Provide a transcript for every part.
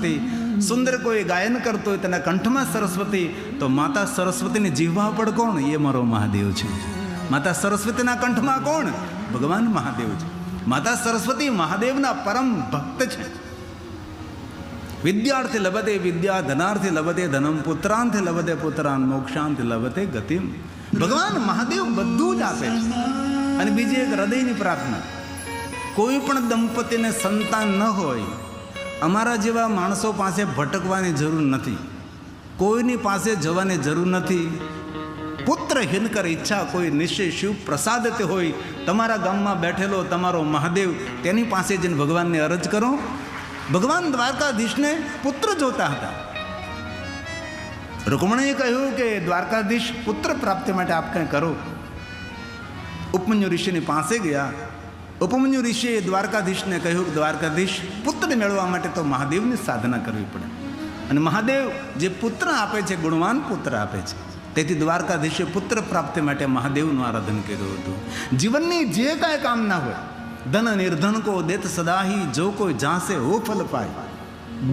સરસ્વતી. સુંદર કોઈ ગાયન કરતો હોય તેના કંઠમાં સરસ્વતી, તો માતા સરસ્વતીની જીહવા પર કોણ? એ મારો મહાદેવ છે. માતા સરસ્વતીના કંઠમાં કોણ? ભગવાન મહાદેવ છે. માતા સરસ્વતી મહાદેવના પરમ ભક્ત છે. વિદ્યાર્થી લભતે વિદ્યા, ધનાર્થી લભતે ધનમ, પુત્રાંથી લભતે પુત્રાન, મોક્ષાંથી લભતે ગતિમ. ભગવાન મહાદેવ બધું જ આપે છે. અને બીજી એક હૃદયની પ્રાર્થના, કોઈ પણ દંપતીને સંતાન ન હોય, અમારા જેવા માણસો પાસે ભટકવાની જરૂર નથી, કોઈની પાસે જવાની જરૂર નથી. પુત્ર હિનકર ઈચ્છા કોઈ નિશ્ચય શિવ પ્રસાદ તે હોય. તમારા ગામમાં બેઠેલો તમારો મહાદેવ, તેની પાસે જઈને ભગવાનને અરજ કરો. ભગવાન દ્વારકાધીશને પુત્ર જોતા હતા. રૂકમણીએ કહ્યું કે દ્વારકાધીશ પુત્ર પ્રાપ્તિ માટે આપ કંઈ કરો. ઉપમન્યુ ઋષિની પાસે ગયા. ઉપમન્યુ ઋષિએ દ્વારકાધીશને કહ્યું કે દ્વારકાધીશ, પુત્ર મેળવવા માટે તો મહાદેવની સાધના કરવી પડે. અને મહાદેવ જે પુત્ર આપે છે, ગુણવાન પુત્ર આપે છે. તેથી દ્વારકાધીશે પુત્ર પ્રાપ્તિ માટે મહાદેવનું આરાધન કર્યું હતું. જીવનની જે કાંઈ કામના હોય, ધન નિર્ધન કો દેત સદાહી, જો કોઈ જાસે હો ફલ પાય,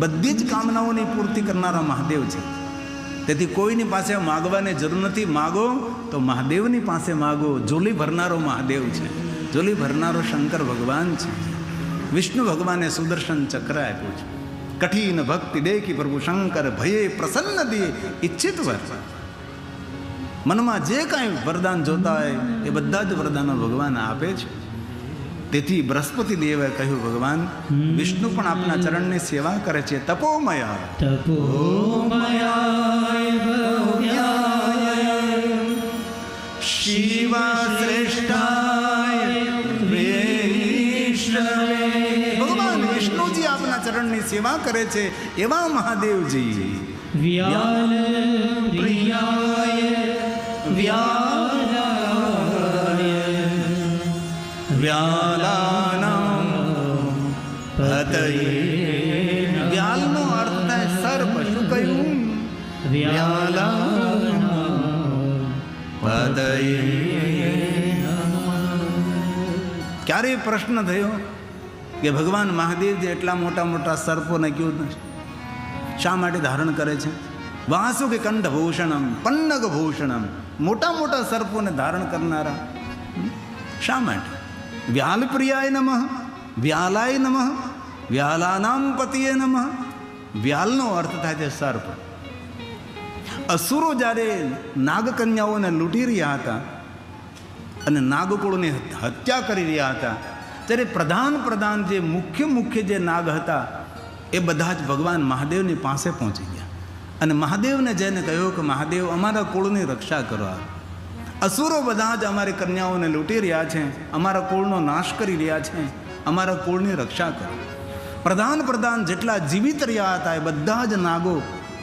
બધી જ કામનાઓની પૂર્તિ કરનારા મહાદેવ છે. તેથી કોઈની પાસે માગવાની જરૂર નથી. માગો તો મહાદેવની પાસે માગો. ઝોલી ભરનારો મહાદેવ છે. ઝોલી ભરનારો શંકર ભગવાન છે. વિષ્ણુ ભગવાને સુદર્શન ચક્ર આપ્યું છે. કઠિન ભક્તિ દેખી પ્રભુ શંકર, ભયે પ્રસન્ન દે ઈચ્છિત વર. મનમાં જે કાંઈ વરદાન જોતા હોય એ બધા જ વરદાનો ભગવાન આપે છે. તેથી બૃહસ્પતિ દેવે કહ્યું, ભગવાન વિષ્ણુ પણ આપના ચરણની સેવા કરે છે. તપોમયા શિવા શ્રેષ્ઠાય, ભગવાન વિષ્ણુજી આપના ચરણની સેવા કરે છે. એવા મહાદેવજી વ્યાલ પ્રિયાય વ્યાલાનામ પતયે. વ્યાલનો અર્થ થાય સર્પ. શું કહ્યું? વ્યાલાનામ પતયે. ક્યારે પ્રશ્ન થયો કે ભગવાન મહાદેવજી એટલા મોટા મોટા સર્પોને ક્યું શા માટે ધારણ કરે છે? વાસુકી કંઠ ભૂષણમ પન્નગ ભૂષણમ, મોટા મોટા સર્પોને ધારણ કરનારા શા માટે? વ્યાલ પ્રિયાય નમઃ, વ્યાલાય નમઃ, વ્યાલાનામ પતિએ નમઃ. વ્યાલનો અર્થ થાય છે સર્પ. અસુરો જ્યારે નાગકન્યાઓને લૂંટી રહ્યા હતા અને નાગકુળની હત્યા કરી રહ્યા હતા, ત્યારે પ્રધાન જે મુખ્ય જે નાગ હતા એ બધા જ ભગવાન મહાદેવની પાસે પહોંચી ગયા અને મહાદેવને જઈને કહ્યું કે મહાદેવ, અમારા કુળની રક્ષા કરો. અસુરો બધા જ અમારી કન્યાઓને લૂંટી રહ્યા છે, અમારા કુળનો નાશ કરી રહ્યા છે, અમારા કુળની રક્ષા કરો. પ્રધાન જેટલા જીવિત રહ્યા હતા એ બધા જ નાગો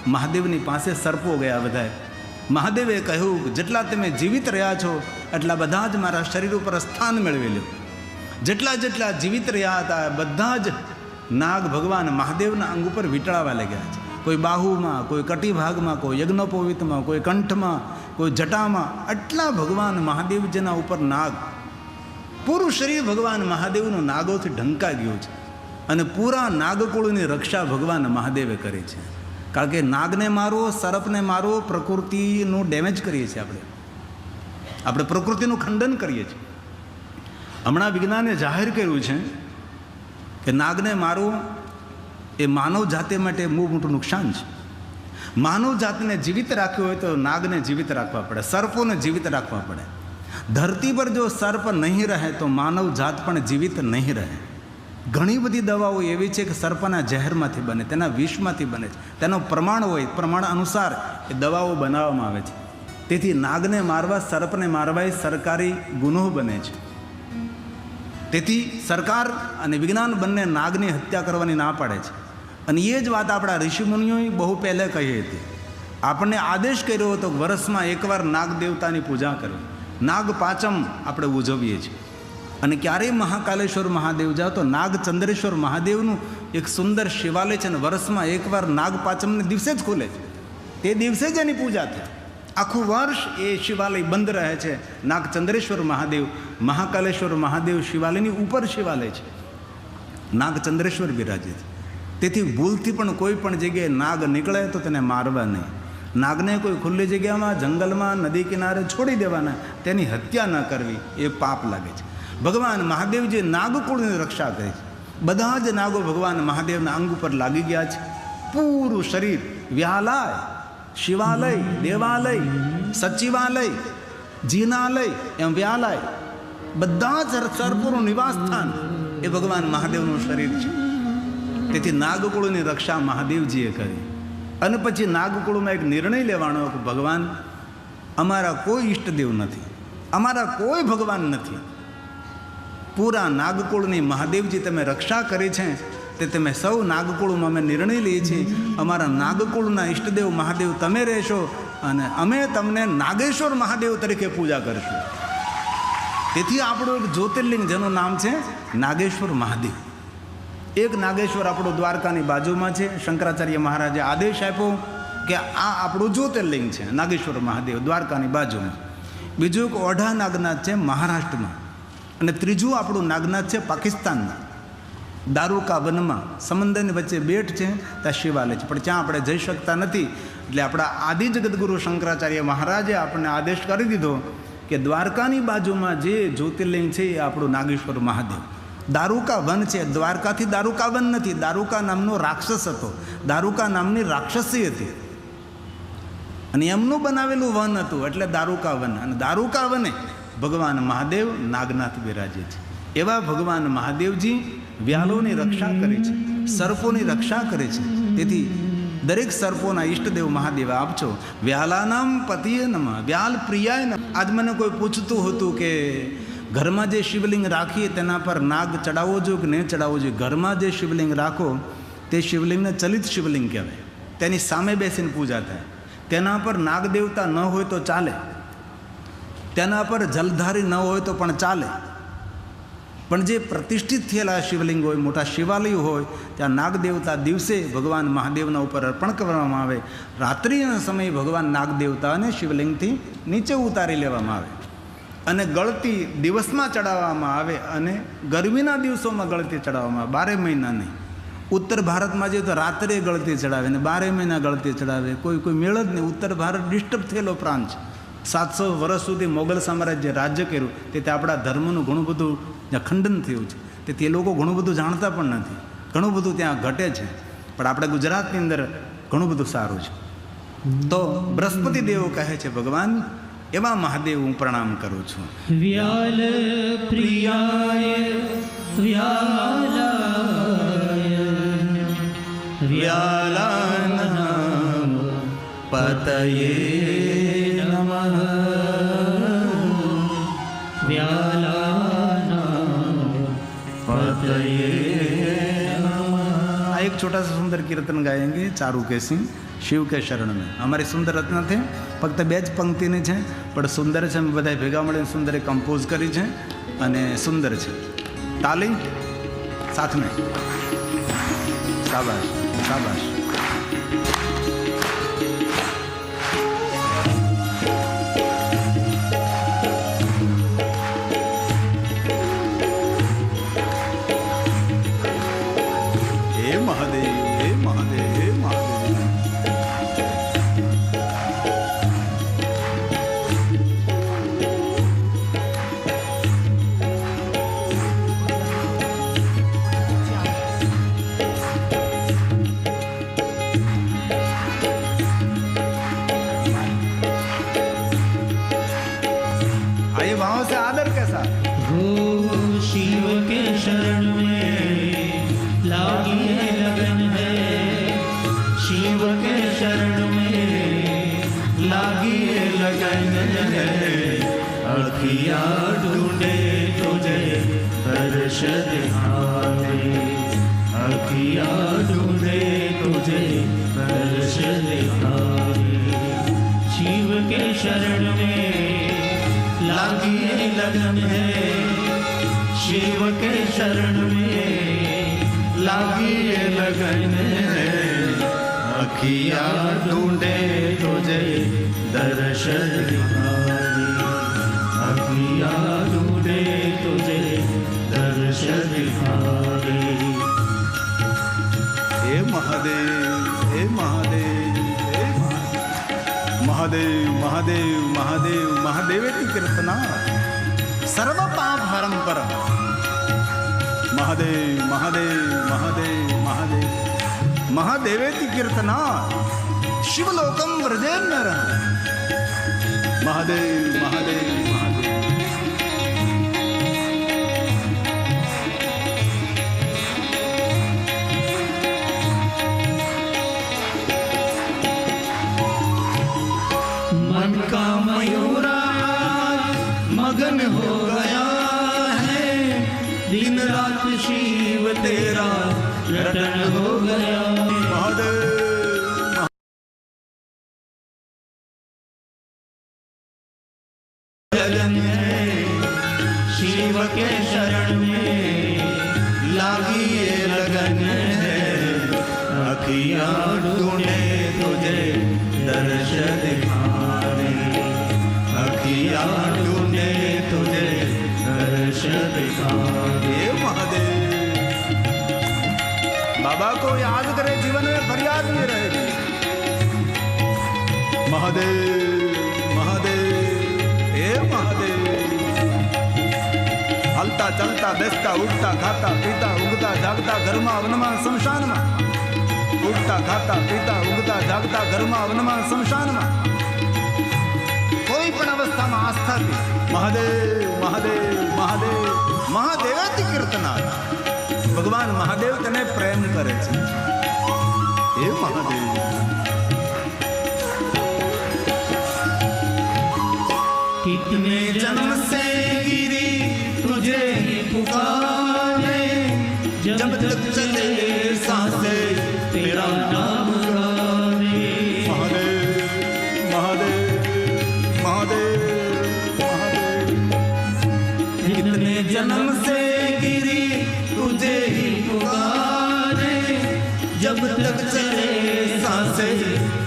મહાદેવની પાસે સર્પો ગયા બધાએ. મહાદેવે કહ્યું કે જેટલા તમે જીવિત રહ્યા છો એટલા બધા જ મારા શરીર ઉપર સ્થાન મેળવી લો. જેટલા જીવિત રહ્યા હતા બધા જ નાગ ભગવાન મહાદેવના અંગ ઉપર વીંટળાવા લાગ્યા છે. કોઈ બાહુમાં, કોઈ કટિભાગમાં, કોઈ યજ્ઞોપવિતમાં, કોઈ કંઠમાં, કોઈ જટામાં. આટલા ભગવાન મહાદેવજીના ઉપર નાગ, પૂરું શરીર ભગવાન મહાદેવનું નાગોથી ઢંકાઈ ગયું છે. અને પૂરા નાગકુળની રક્ષા ભગવાન મહાદેવે કરી છે. કારણ કે નાગને મારવો, સર્પને મારવો, પ્રકૃતિનું ડેમેજ કરીએ છીએ આપણે પ્રકૃતિનું ખંડન કરીએ છીએ. હમણાં વિજ્ઞાને જાહેર કર્યું છે કે નાગને મારવું એ માનવ જાતિ માટે બહુ મોટું નુકસાન છે. માનવ જાતિને જીવિત રાખ્યું હોય તો નાગને જીવિત રાખવા પડે, સર્પોને જીવિત રાખવા પડે. ધરતી પર જો સર્પ નહીં રહે તો માનવ જાત પણ જીવિત નહીં રહે. ઘણી બધી દવાઓ એવી છે કે સર્પના ઝેરમાંથી બને, તેના વિષમાંથી બને છે, તેનું પ્રમાણ હોય, પ્રમાણ અનુસાર એ દવાઓ બનાવવામાં આવે છે. તેથી નાગને મારવા, સર્પને મારવા એ સરકારી ગુનો બને છે. તેથી સરકાર અને વિજ્ઞાન બંને નાગની હત્યા કરવાની ના પાડે છે. અને એ જ વાત આપણા ઋષિમુનિઓએ બહુ પહેલાં કહી હતી. આપણને આદેશ કર્યો હતો કે વર્ષમાં એકવાર નાગ દેવતાની પૂજા કરવી. નાગ પાંચમ આપણે ઉજવીએ છીએ. અને ક્યારેય મહાકાલેશ્વર મહાદેવ જાઓ તો નાગચંદ્રેશ્વર મહાદેવનું એક સુંદર શિવાલય છે અને વર્ષમાં એકવાર નાગ પાંચમને દિવસે જ ખુલે છે. તે દિવસે જ એની પૂજા થાય. આખું વર્ષ એ શિવાલય બંધ રહે છે. નાગચંદ્રેશ્વર મહાદેવ, મહાકાલેશ્વર મહાદેવ શિવાલયની ઉપર શિવાલય છે. નાગચંદ્રેશ્વર બિરાજે છે. તેથી ભૂલથી પણ કોઈ પણ જગ્યાએ નાગ નીકળે તો તેને મારવા નહીં. નાગને કોઈ ખુલ્લી જગ્યામાં, જંગલમાં, નદી કિનારે છોડી દેવાના, તેની હત્યા ન કરવી એ પાપ લાગે છે. ભગવાન મહાદેવજી નાગકુળની રક્ષા કરે છે. બધા જ નાગો ભગવાન મહાદેવના અંગ ઉપર લાગી ગયા છે. પૂરું શરીર વ્યાલાય, શિવાલય, દેવાલય, સચિવાલય, જીનાલય, એમ વ્યાલાય, બધા જ સર્પોનું નિવાસ સ્થાન એ ભગવાન મહાદેવનું શરીર છે. તેથી નાગકુળની રક્ષા મહાદેવજીએ કરી. અને પછી નાગકુળમાં એક નિર્ણય લેવાનો કે ભગવાન, અમારા કોઈ ઈષ્ટદેવ નથી, અમારા કોઈ ભગવાન નથી. પૂરા નાગકુળની મહાદેવજી તમે રક્ષા કરી છે, તે તમે સૌ નાગકુળમાં અમે નિર્ણય લઈએ છીએ, અમારા નાગકુળના ઈષ્ટદેવ મહાદેવ તમે રહેશો અને અમે તમને નાગેશ્વર મહાદેવ તરીકે પૂજા કરીશું. તેથી આપણું એક જ્યોતિર્લિંગ જેનું નામ છે નાગેશ્વર મહાદેવ. એક નાગેશ્વર આપણું દ્વારકાની બાજુમાં છે. શંકરાચાર્ય મહારાજે આદેશ આપ્યો કે આ આપણું જ્યોતિર્લિંગ છે નાગેશ્વર મહાદેવ, દ્વારકાની બાજુમાં. બીજું એક ઓઢા નાગનાથ છે મહારાષ્ટ્રમાં. અને ત્રીજું આપણું નાગનાથ છે પાકિસ્તાનમાં, દારૂકા વનમાં. સમંદરની વચ્ચે બેટ છે, ત્યાં શિવાલય છે, પણ ત્યાં આપણે જઈ શકતા નથી. એટલે આપણા આદિ જગદગુરુ શંકરાચાર્ય મહારાજે આપણને આદેશ કરી દીધો કે દ્વારકાની બાજુમાં જે જ્યોતિર્લિંગ છે એ આપણું નાગેશ્વર મહાદેવ. દારૂકા વન છે, દ્વારકાથી દારૂકા વન નથી. દારૂકા નામનો રાક્ષસ હતો, દારૂકા નામની રાક્ષસી હતી, અને એમનું બનાવેલું વન હતું, એટલે દારૂકા વન. અને દારૂકા વને ભગવાન મહાદેવ નાગનાથ બિરાજે છે. એવા ભગવાન મહાદેવજી વ્યાલોની રક્ષા કરે છે, સર્પોની રક્ષા કરે છે. તેથી દરેક સર્પોના ઈષ્ટદેવ મહાદેવ આપજો. વ્યાલાનામ પતિએ નમઃ, વ્યાલ પ્રિયાય નમઃ. આજ મને કોઈ પૂછતું હતું કે ઘરમાં જે શિવલિંગ રાખીએ તેના પર નાગ ચડાવવો જોઈએ કે નહીં ચડાવવો જોઈએ. ઘરમાં જે શિવલિંગ રાખો તે શિવલિંગને ચલિત શિવલિંગ કહેવાય. તેની સામે બેસીને પૂજા થાય. તેના પર નાગ દેવતા ન હોય તો ચાલે, તેના પર જલધારી ન હોય તો પણ ચાલે. પણ જે પ્રતિષ્ઠિત થયેલા શિવલિંગ હોય, મોટા શિવાલય હોય, ત્યાં નાગ દેવતા દિવસે ભગવાન મહાદેવના ઉપર અર્પણ કરવામાં આવે. રાત્રિના સમયે ભગવાન નાગ દેવતાને શિવલિંગથી નીચે ઉતારી લેવામાં આવે અને ગળતી દિવસમાં ચડાવવામાં આવે, અને ગરમીના દિવસોમાં ગળતી ચડાવવામાં આવે. 12 મહિના નહીં. ઉત્તર ભારતમાં જઈએ તો રાત્રે ગળતી ચડાવે ને 12 મહિના ગળતી ચડાવે. કોઈ મેળ જ નહીં. ઉત્તર ભારત ડિસ્ટર્બ થયેલો પ્રાંત છે. 700 વર્ષ સુધી મોગલ સામ્રાજ્ય રાજ્ય કર્યું, તેથી આપણા ધર્મનું ઘણું બધું ત્યાં ખંડન થયું છે. તેથી એ લોકો ઘણું બધું જાણતા પણ નથી. ઘણું બધું ત્યાં ઘટે છે. પણ આપણે ગુજરાતની અંદર ઘણું બધું સારું છે. તો બૃહસ્પતિ દેવો કહે છે ભગવાન, એવા મહાદેવ હું પ્રણામ કરું છું. વ્યાલ પ્રિયાય વ્યાલાય વ્યાલાનામ પતયે નમઃ, વ્યાલાનામ પતયે નમઃ. આ એક छोटा सा सुंदर कीर्तन गाएंगे चारू के सिंह शिव के शरण में. અમારી સુંદર રચના છે, ફક્ત 2 જ પંક્તિની છે, પણ સુંદર છે. અમે બધા ભેગા મળીને સુંદર કમ્પોઝ કરી છે અને સુંદર છે. તાલી સાથ મેં. શાબાશ શાબાશ. હે મહાદેવ, હે મહાદેવ, હે મહાદેવ. आइए भाव से आदर के साथ. हो शिव के शरण में लागिए लगन है, शिव के शरण में लागिए लगन है. अखियाँ ढूंढे तुझे दर्श दिखावे, अखियाँ ढूंढे तुझे दर्श दिखावे. शिव के शरण में लागिए लगन है, शिव के शरण में लागिए लगन है. अखियाँ ढूंढे तुझे दर्श दिखावे, अखियाँ ढूंढे तुझे दर्श दिखावे. हे महादेव हे महादेव हे महादेव महादेव महादेव महादेवेति कीर्तना सर्व पाप हरम परम महादेव महादेव महादेव महादेव महादेवेति कीर्तना शिवलोकम व्रजेन्नर महादेव महादेव महादेव मन का मयूरा मगन हो गया है, दिन रात शिव तेरा रटन हो गया। महादेव लगन है शिव के शरण में, लागी ये लगन है, अखियाँ ढूंढे तुझे दर्श दिखाने, अखियाँ ढूंढे तुझे दर्श दिखाने। हे महादेव बाबा को याद करे जीवन में फरियाद नहीं रहेगी। महादेव महादेव हे महादेव हलता चलता बेसता उठता खाता पीता उगता जागता घर में वनमा शमशान में, उठता खाता पीता उगता जागता घर में वनमा शमशान में, कोई पण अवस्था में आस्था थी महादेव महादेव महादेव महादेवेति कीर्तना भगवान महादेव तने प्रेम करे छे। हे महादेव कितने जन्म से गिरी तुझे ही पुकारे, जब तक चले सांसें तेरा नाम गाने। महादेव महादेव महादेव महादेव कितने जन्म से गिरी तुझे ही पुकारे, जब तक चले सांसें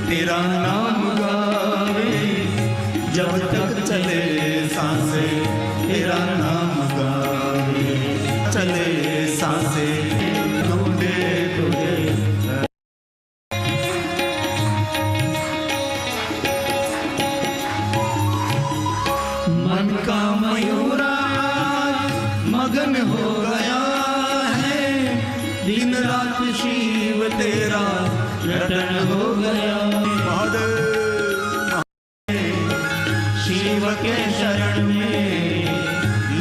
तेरा नाम गावे, जब तक चले सांसें तेरा नाम गावे, चले सांसें ढूंढे तुझे। मन का मयूरा मगन हो गया है, दिन रात शिव तेरा रटन हो गया। महादेव शिव के शरण में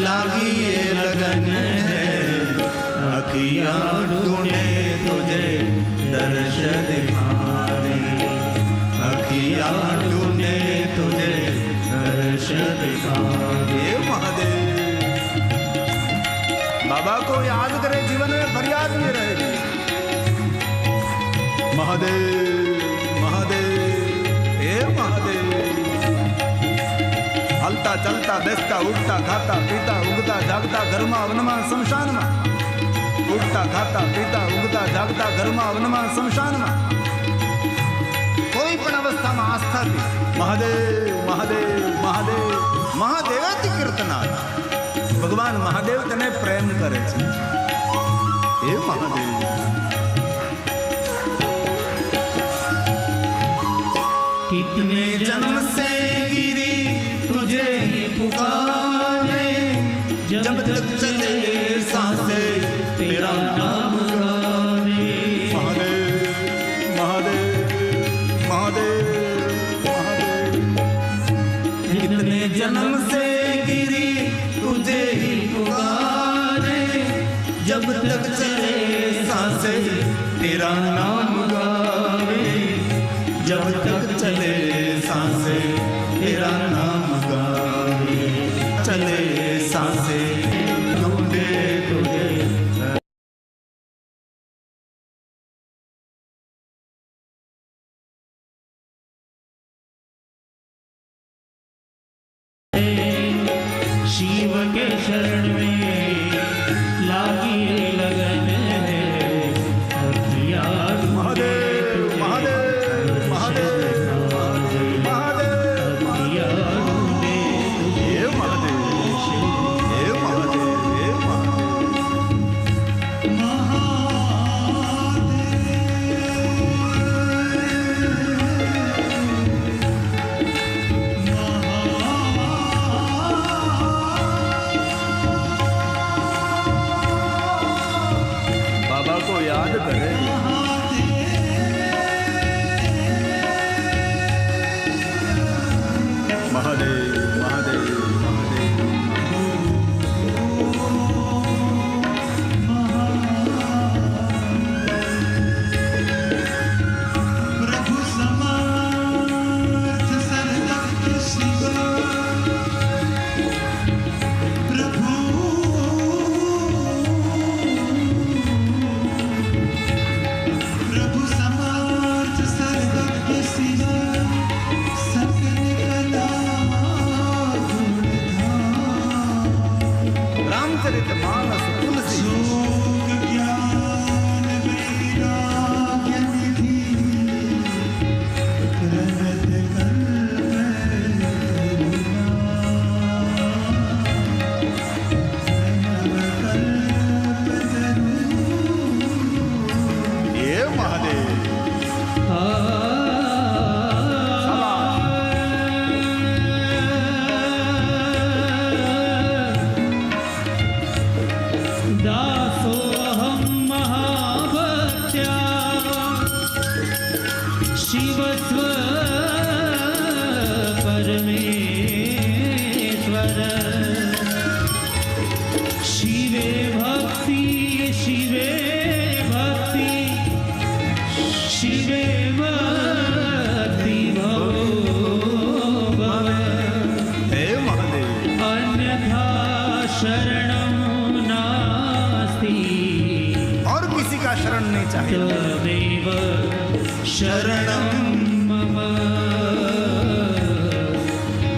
लागी ये लगन है, अखियाँ ढूंढे तुझे दर्श दिखाने, अखियाँ ढूंढे तुझे दर्श दिखाने। हे महादेव बाबा को याद करे जीवन में फरियाद नहीं रहेगी। महादेव महादेव हे महादेव हलता चलता बेसता उठता खाता पीता उगता जागता घर में वनमा शमशान में, उठता खाता पीता उगता जागता घर में वनमा शमशान में, कोई पण अवस्था में आस्था थी महादेव महादेव महादेव महादेवेति कीर्तना भगवान महादेव तने प्रेम करे छे। हे महादेव कितने जन्म से गिरी तुझे ही पुकारे, जब तक चले सांसें तेरा नाम गाने। महादेव महादेव महादेव महादेव कितने जन्म से गिरी तुझे ही पुकारे, जब तक चले सांसें तेरा नाम गावे, जब तक चले सांसें तेरा नाम गावे, चले सांसें ढूंढे तुझे। शिव के शरण में लागी लगन है, अखियाँ सेवति भवो भव हे महादेव अन्यथा शरणं नास्ति और किसी का शरण नहीं चाहिए त्वमेव शरणं मम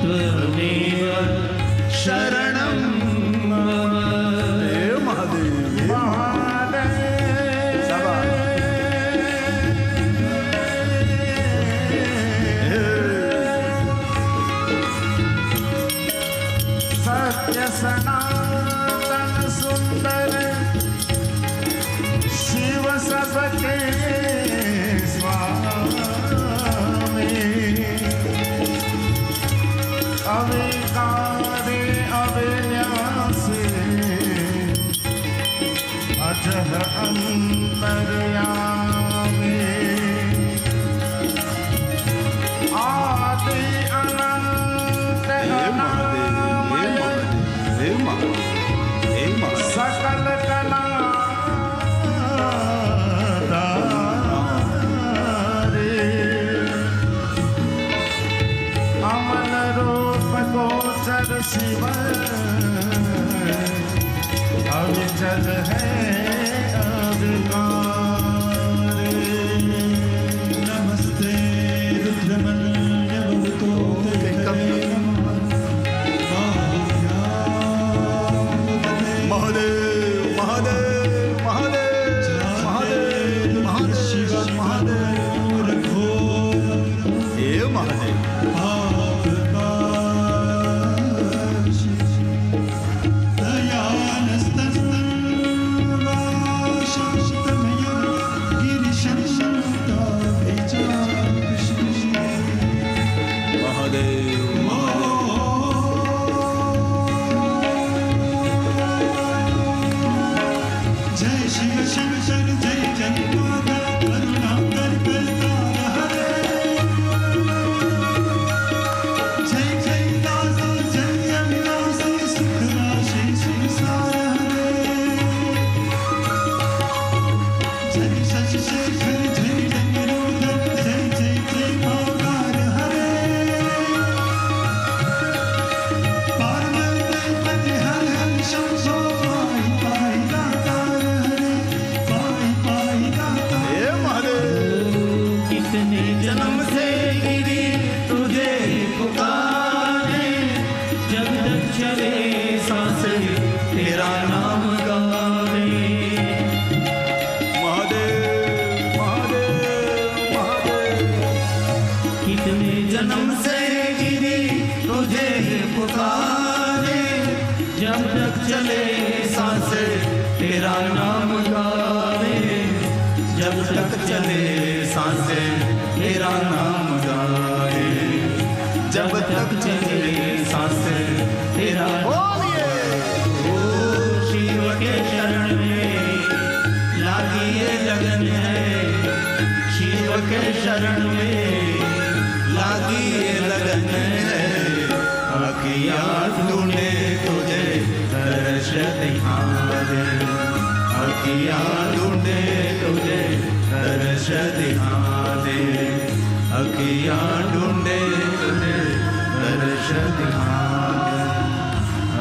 त्वमेव शरणं मम हे महादेव शाबाश। सत्य सनातन सुंदर शिव सबके स्वामी अविकारी अविनाशी अजह अंतर्यामी आदि अनंत अनामय हे महादेव हे महादेव सकल कला अमल रूप गोचर शिव अविचल है अविकारी नमस्ते रुद्रमल्यभूतो महादेव महादेव महादेव महादेव महादेव महादेव हे महादेव महादेव जय शिव शंकर जय जगन्नाथ करुणाकर करतार हरे जय जय दास जय अविनाश सुख राशि संसार हरे जय शशि शेखर जय जगरूधर जय जय जय भावकार हरे पार्वती पति हर हर शंभो पाहि पाहि दातार हरे पाहि पाहि दातार हे महादेव कितने जन्म से गिरी तुझे पुकारे जब तक चले सांसें तेरा नाम गावे महादेव महादेव महादेव कितने जन्म से गिरी तुझे पुकारे जब तक चले सांसें तेरा नाम गावे जब तक चले सांसें तेरा नाम गावे जब तक चले सांसें तेरा बोलिए ओ शिव के शरण में लागी ये लगन है शिव के शरण में लागी ये लगन है अखियाँ ढूंढे तुझे दर्श दिखावे अखियाँ ढूंढे तुझे दर्श दिखावे अखियाँ ढूंढे तुझे दर्श दिखावे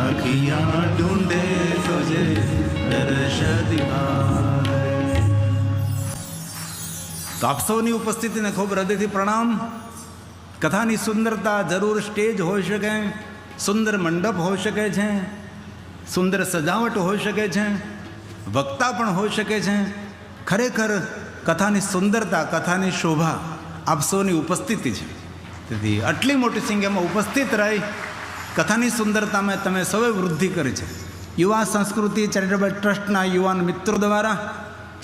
अखियाँ ढूंढे तुझे दर्श दिखावे। તો આપ સૌની ઉપસ્થિતિને ખૂબ હૃદયથી પ્રણામ. કથાની સુંદરતા જરૂર સ્ટેજ હોઈ શકે, સુંદર મંડપ હોઈ શકે છે, સુંદર સજાવટ હોઈ શકે છે, વક્તા પણ હોઈ શકે છે. ખરેખર કથાની સુંદરતા, કથાની શોભા આપ સૌની ઉપસ્થિતિ છે. તેથી આટલી મોટી સંખ્યામાં ઉપસ્થિત રહી કથાની સુંદરતામાં તમે સૌએ વૃદ્ધિ કરી છે. યુવા સંસ્કૃતિ ચેરિટેબલ ટ્રસ્ટના યુવાન મિત્રો દ્વારા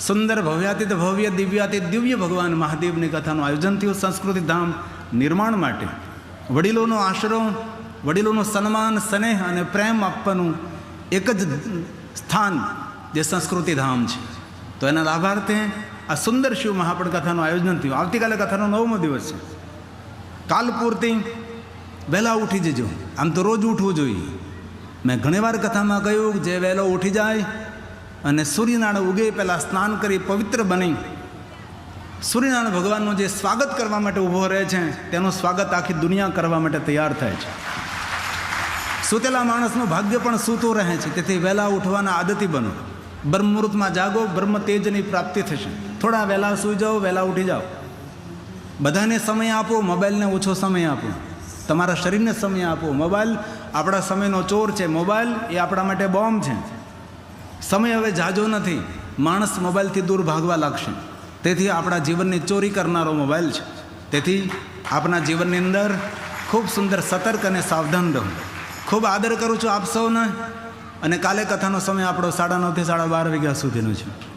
સુંદર ભવ્યાતીત ભવ્ય દિવ્યાતીત દિવ્ય ભગવાન મહાદેવની કથાનું આયોજન થયું. સંસ્કૃતિ ધામ નિર્માણ માટે વડીલોનો આશરો, વડીલોનું સન્માન, સ્નેહ અને પ્રેમ આપવાનું એક જ સ્થાન જે સંસ્કૃતિ ધામ છે. તો એના લાભાર્થે આ સુંદર શિવ મહાપણ કથાનું આયોજન થયું. આવતીકાલે કથાનો 9મો દિવસ છે. કાલ પૂરતી વહેલા ઉઠી જજો. આમ તો રોજ ઉઠવું જોઈએ. મેં ઘણીવાર કથામાં કહ્યું જે વહેલો ઉઠી જાય અને સૂર્યનારાયણ ઉગે પહેલાં સ્નાન કરી પવિત્ર બની સૂર્યનારાયણ ભગવાનનું જે સ્વાગત કરવા માટે ઊભો રહે છે તેનું સ્વાગત આખી દુનિયા કરવા માટે તૈયાર થાય છે. સૂતેલા માણસનું ભાગ્ય પણ સૂતું રહે છે, તેથી વહેલા ઉઠવાના આદતી બનો. બ્રહ્મ મુહૂર્તમાં જાગો, બ્રહ્મ તેજની પ્રાપ્તિ થશે. થોડા વહેલા સૂઈ જાઓ, વહેલા ઉઠી જાઓ. બધાને સમય આપો, મોબાઈલને ઓછો સમય આપો. તમારા શરીરને સમય આપો. મોબાઈલ આપણા સમયનો ચોર છે. મોબાઈલ એ આપણા માટે બોમ્બ છે. સમય હવે જાજો નથી. માણસ મોબાઈલથી દૂર ભાગવા લાગશે. તેથી આપણા જીવનની ચોરી કરનારો મોબાઈલ છે. તેથી આપણા જીવનની અંદર ખૂબ સુંદર સતર્ક અને સાવધાન રહો. ખૂબ આદર કરું છું આપ સૌને. અને કાલે કથાનો સમય આપણો 9:30 થી 12:30 વાગ્યા સુધીનો છે.